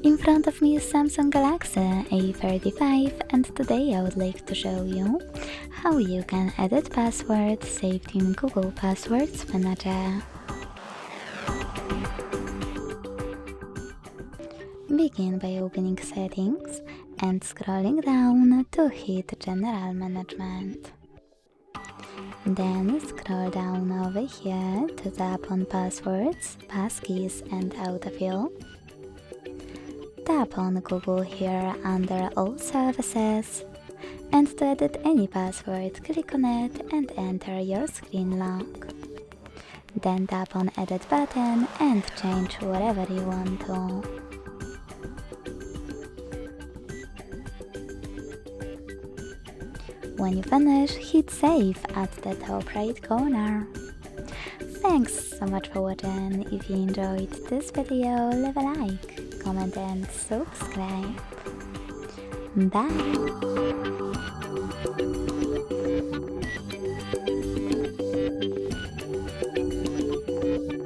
In front of me is Samsung Galaxy A35 and today I would like to show you how you can edit passwords saved in Google Passwords Manager. Begin by opening Settings and scrolling down to hit General Management. Then scroll down over here to tap on Passwords, Passkeys and Autofill. Tap on Google here under All Services, and to edit any password, click on it and enter your screen lock. Then tap on Edit button and change whatever you want to. When you finish, hit Save at the top right corner. Thanks so much for watching. If you enjoyed this video, leave a like, comment and subscribe. Bye!